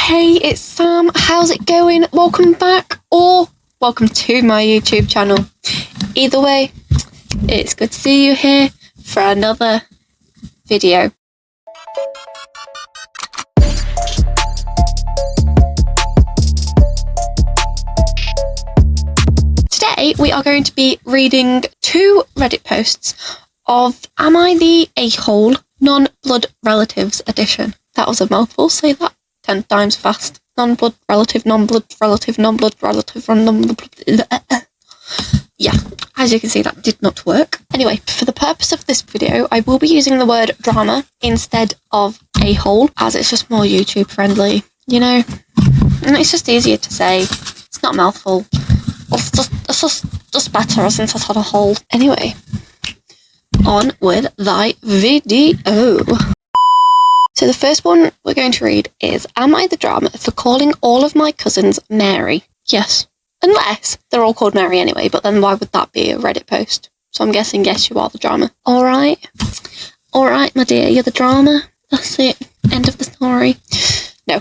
Hey, it's Sam. How's it going? Welcome back or welcome to my YouTube channel. Either way, it's good to see you here for another video. Today we are going to be reading two Reddit posts of Am I the A-hole? Non-blood relatives edition. That was a mouthful, say that 10 times fast. Non-blood relative, non-blood relative, non-blood relative, yeah, as you can see, that did not work. Anyway, for the purpose of this video, I will be using the word drama instead of a-hole, as it's just more YouTube friendly, you know? And it's just easier to say. It's not a mouthful. It's just better since I had a hole. Anyway, on with thy video. So the first one we're going to read is, am I the drama for calling all of my cousins Mary? Yes. Unless they're all called Mary anyway, but then why would that be a Reddit post? So I'm guessing, yes, you are the drama. Alright, my dear, you're the drama. That's it. End of the story. No.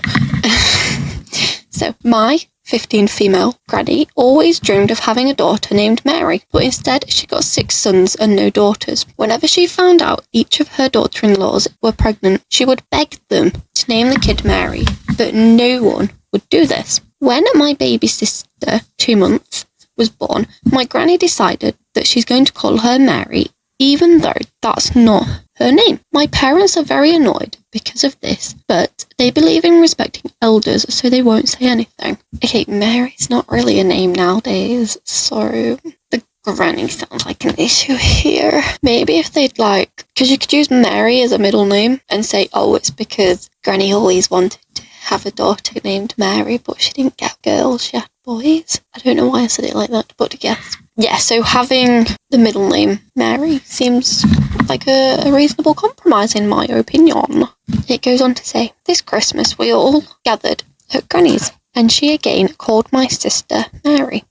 So, my 15 female granny always dreamed of having a daughter named Mary, but instead she got 6 sons and no daughters. Whenever she found out each of her daughter-in-laws were pregnant, she would beg them to name the kid Mary, but no one would do this. When my baby sister, 2 months, was born, my granny decided that she's going to call her Mary, even though that's not her name. My parents are very annoyed because of this, but they believe in respecting elders, so they won't say anything. Okay, Mary's not really a name nowadays, so the granny sounds like an issue here. Maybe if they'd because you could use Mary as a middle name and say, oh, it's because granny always wanted to have a daughter named Mary, but she didn't get girls, she had boys. I don't know why I said it like that, but yes. Yeah, so having the middle name Mary seems like a reasonable compromise in my opinion. It goes on to say, this Christmas we all gathered at Granny's, and she again called my sister Mary.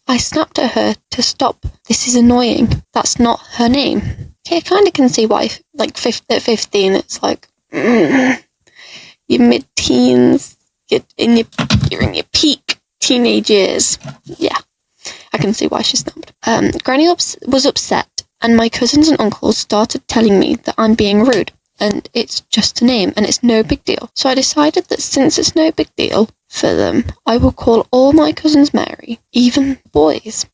I snapped at her to stop. This is annoying. That's not her name. Okay, I kind of can see why, at 15, it's like, you're mid-teens, you're in your peak teenage years. Yeah, I can see why she snapped. Granny was upset, and my cousins and uncles started telling me that I'm being rude, and it's just a name, and it's no big deal. So I decided that since it's no big deal for them, I will call all my cousins Mary, even boys.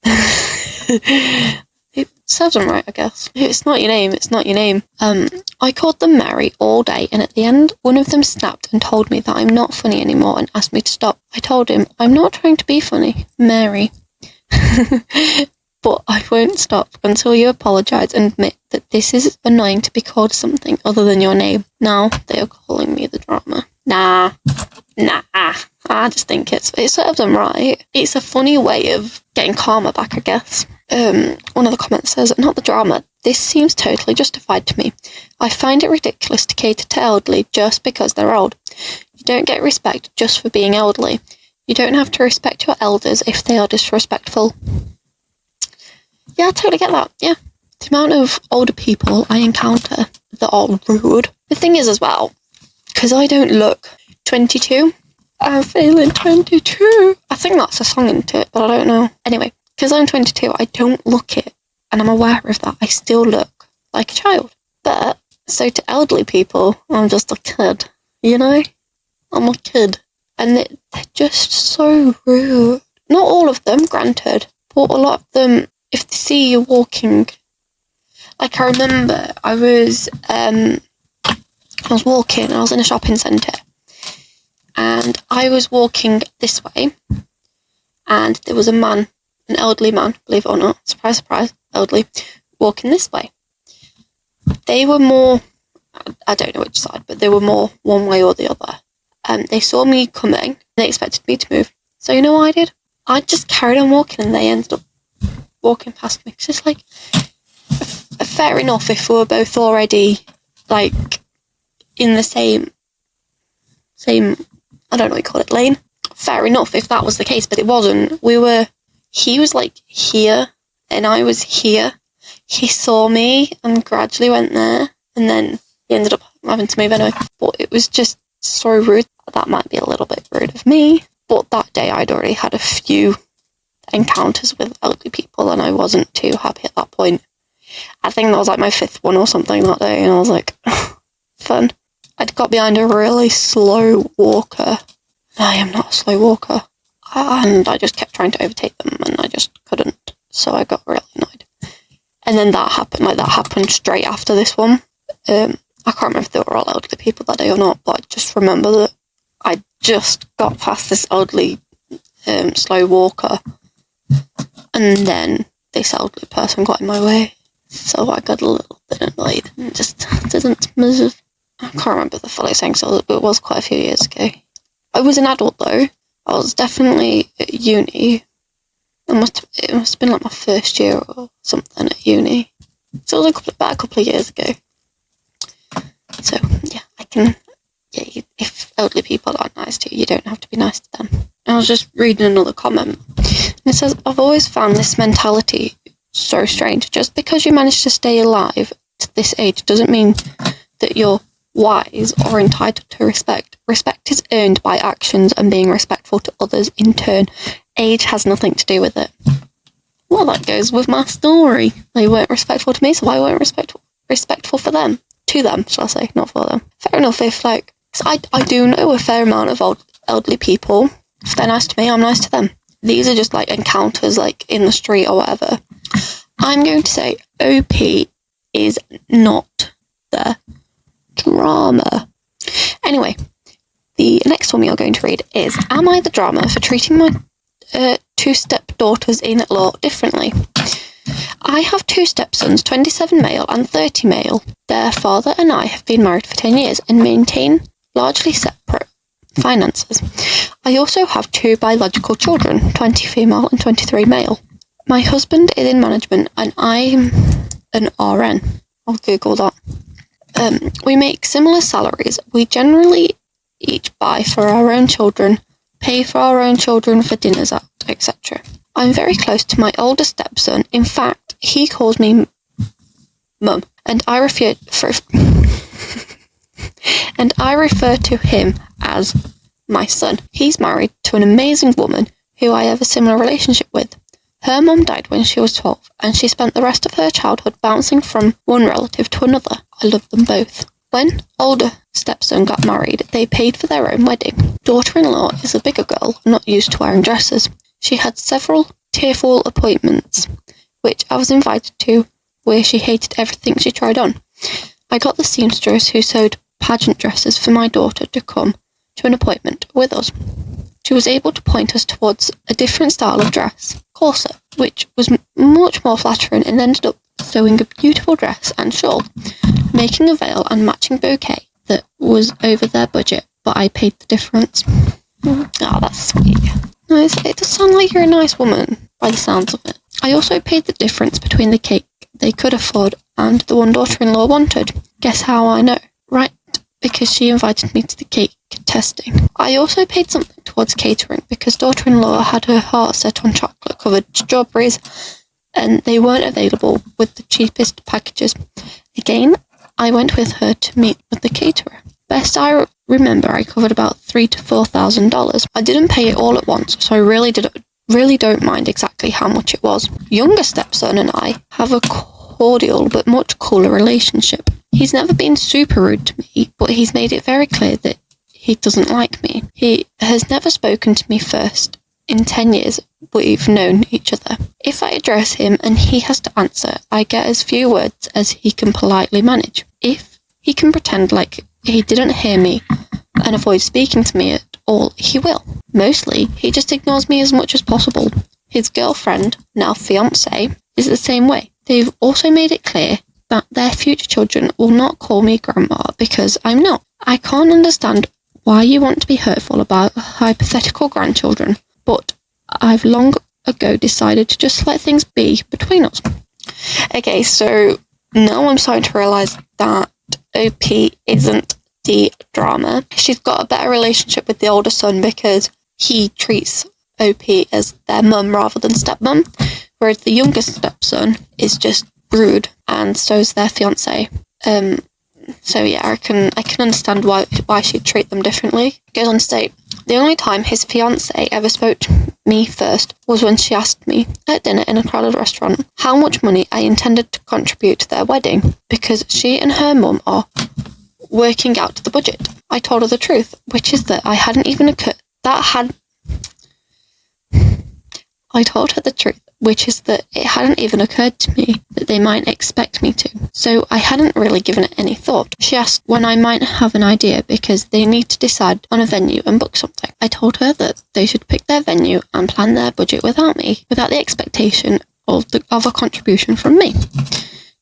It serves them right, I guess. If it's not your name, it's not your name. I called them Mary all day, and at the end, one of them snapped and told me that I'm not funny anymore and asked me to stop. I told him, I'm not trying to be funny, Mary. But I won't stop until you apologise and admit that this is annoying to be called something other than your name. Now they are calling me the drama. Nah. I just think it serves them right. It's a funny way of getting karma back, I guess. One of the comments says, not the drama. This seems totally justified to me. I find it ridiculous to cater to elderly just because they're old. You don't get respect just for being elderly. You don't have to respect your elders if they are disrespectful. Yeah, I totally get that, yeah. The amount of older people I encounter that are rude. The thing is as well, because I don't look 22, I'm feeling 22. I think that's a song into it, but I don't know. Anyway, because I'm 22, I don't look it, and I'm aware of that. I still look like a child. But, so to elderly people, I'm just a kid, you know? I'm a kid. And they're just so rude. Not all of them, granted, but a lot of them, if they see you walking, like I remember I was walking, I was in a shopping centre, and I was walking this way, and there was a man, an elderly man, believe it or not, surprise, surprise, elderly, walking this way. They were more, I don't know which side, but they were more one way or the other. They saw me coming, and they expected me to move. So you know what I did? I just carried on walking, and they ended up walking past me. Because it's like, fair enough if we were both already, in the same, I don't know what you call it, lane. Fair enough if that was the case, but it wasn't. He was here, and I was here. He saw me and gradually went there, and then he ended up having to move anyway. But it was just so rude. That might be a little bit worried of me. But that day I'd already had a few encounters with elderly people and I wasn't too happy at that point. I think that was like my 5th one or something that day, and I was like, fun. I'd got behind a really slow walker. I am not a slow walker. And I just kept trying to overtake them and I just couldn't. So I got really annoyed. And then that happened straight after this one. I can't remember if they were all elderly people that day or not, but I just remember that I just got past this elderly slow walker, and then this elderly person got in my way. So I got a little bit annoyed and just didn't move. I can't remember the full thing, so it was quite a few years ago. I was an adult though. I was definitely at uni. It must have been like my first year or something at uni. So it was about a couple of years ago. So yeah, if elderly people aren't nice to you, you don't have to be nice to them. I was just reading another comment, and it says, I've always found this mentality so strange. Just because you manage to stay alive to this age doesn't mean that you're wise or entitled to respect. Respect is earned by actions and being respectful to others in turn. Age has nothing to do with it. Well, that goes with my story. They weren't respectful to me, so I weren't respectful for them. To them, shall I say, not for them. Fair enough, if like, I do know a fair amount of elderly people. If they're nice to me, I'm nice to them. These are just like encounters like in the street or whatever. I'm going to say OP is not the drama. Anyway, the next one we are going to read is, am I the drama for treating my 2 stepdaughters-in-law differently? I have 2 stepsons, 27 male and 30 male. Their father and I have been married for 10 years and maintain largely separate finances. I also have 2 biological children, 20 female and 23 male. My husband is in management and I'm an RN. I'll Google that. We make similar salaries. We generally each buy for our own children, pay for our own children for dinners out, etc. I'm very close to my older stepson. In fact, he calls me Mum, and I refer to him as my son. He's married to an amazing woman who I have a similar relationship with. Her mum died when she was 12, and she spent the rest of her childhood bouncing from one relative to another. I love them both. When older stepson got married, they paid for their own wedding. Daughter-in-law is a bigger girl, not used to wearing dresses. She had several tearful appointments, which I was invited to, where she hated everything she tried on. I got the seamstress who sewed pageant dresses for my daughter to come to an appointment with us. She was able to point us towards a different style of dress, corset, which was much more flattering, and ended up sewing a beautiful dress and shawl, making a veil and matching bouquet that was over their budget, but I paid the difference. Oh, that's sweet. Nice. It does sound like you're a nice woman, by the sounds of it. I also paid the difference between the cake they could afford and the one daughter-in-law wanted. Guess how I know? Right, because she invited me to the cake testing. I also paid something towards catering because daughter-in-law had her heart set on chocolate-covered strawberries and they weren't available with the cheapest packages. Again, I went with her to meet with the caterer. Best I remember, I covered about $3,000 to $4,000. I didn't pay it all at once, so I really don't mind exactly how much it was. Younger stepson and I have a cordial but much cooler relationship. He's never been super rude to me, but he's made it very clear that he doesn't like me. He has never spoken to me first. In 10 years, we've known each other. If I address him and he has to answer, I get as few words as he can politely manage. If he can pretend like he didn't hear me and avoid speaking to me at all, he will. Mostly, he just ignores me as much as possible. His girlfriend, now fiancé, is the same way. They've also made it clear that their future children will not call me grandma because I'm not. I can't understand why you want to be hurtful about hypothetical grandchildren, but I've long ago decided to just let things be between us. Okay, so now I'm starting to realise that OP isn't the drama. She's got a better relationship with the older son because he treats OP as their mum rather than stepmum, whereas the younger stepson is just rude, and so's their fiancé. So yeah, I can understand why she'd treat them differently. It goes on to say, The only time his fiancée ever spoke to me first was when she asked me at dinner in a crowded restaurant how much money I intended to contribute to their wedding, because she and her mum are working out the budget. I told her the truth, which is that it hadn't even occurred to me that they might expect me to. So I hadn't really given it any thought. She asked when I might have an idea because they need to decide on a venue and book something. I told her that they should pick their venue and plan their budget without me, without the expectation of a contribution from me.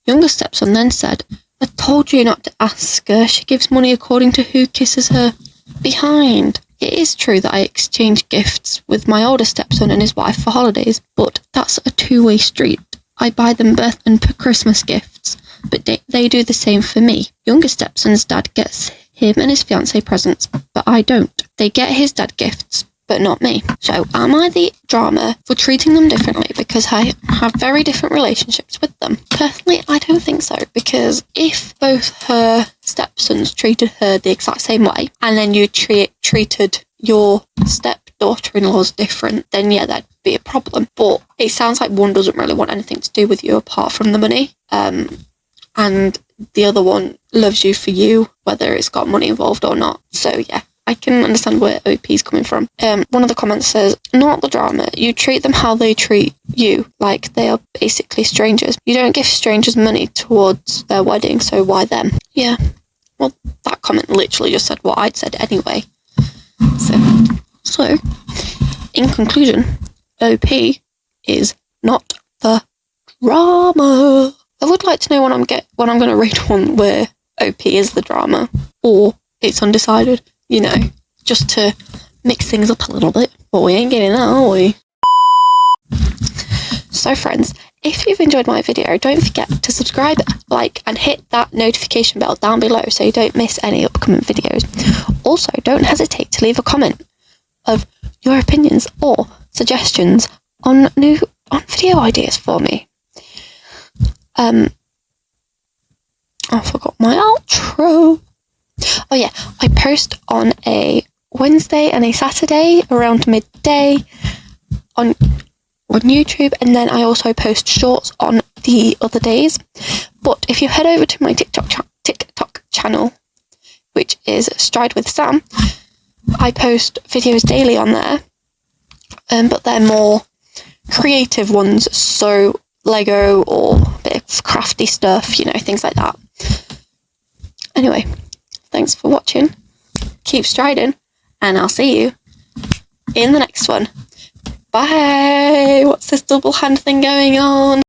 Younger stepson then said, I told you not to ask her. She gives money according to who kisses her behind. It is true that I exchange gifts with my older stepson and his wife for holidays, but that's a two-way street. I buy them birth and Christmas gifts, but they do the same for me. Younger stepson's dad gets him and his fiancée presents, but I don't. They get his dad gifts, but not me. So am I the drama for treating them differently because I have very different relationships with them? Personally, I don't think so, because if both her stepsons treated her the exact same way and then you treated your stepdaughter-in-laws different, then yeah, that'd be a problem. But it sounds like one doesn't really want anything to do with you apart from the money, and the other one loves you for you, whether it's got money involved or not. So yeah, I can understand where OP's coming from. One of the comments says, not the drama. You treat them how they treat you, like they are basically strangers. You don't give strangers money towards their wedding, so why them? Yeah, well, that comment literally just said what I'd said anyway. So in conclusion, OP is not the drama. I would like to know when I'm going to read one where OP is the drama, or it's undecided. You know, just to mix things up a little bit. But we ain't getting that, are we? So friends, if you've enjoyed my video, don't forget to subscribe, like, and hit that notification bell down below so you don't miss any upcoming videos. Also, don't hesitate to leave a comment of your opinions or suggestions on video ideas for me. I forgot my outro. Oh yeah, I post on a Wednesday and a Saturday around midday on YouTube, and then I also post shorts on the other days. But if you head over to my TikTok channel, which is Stride with Sam, I post videos daily on there, but they're more creative ones, so Lego or a bit of crafty stuff, you know, things like that. Anyway, thanks for watching, keep striding, and I'll see you in the next one. Bye! What's this double hand thing going on?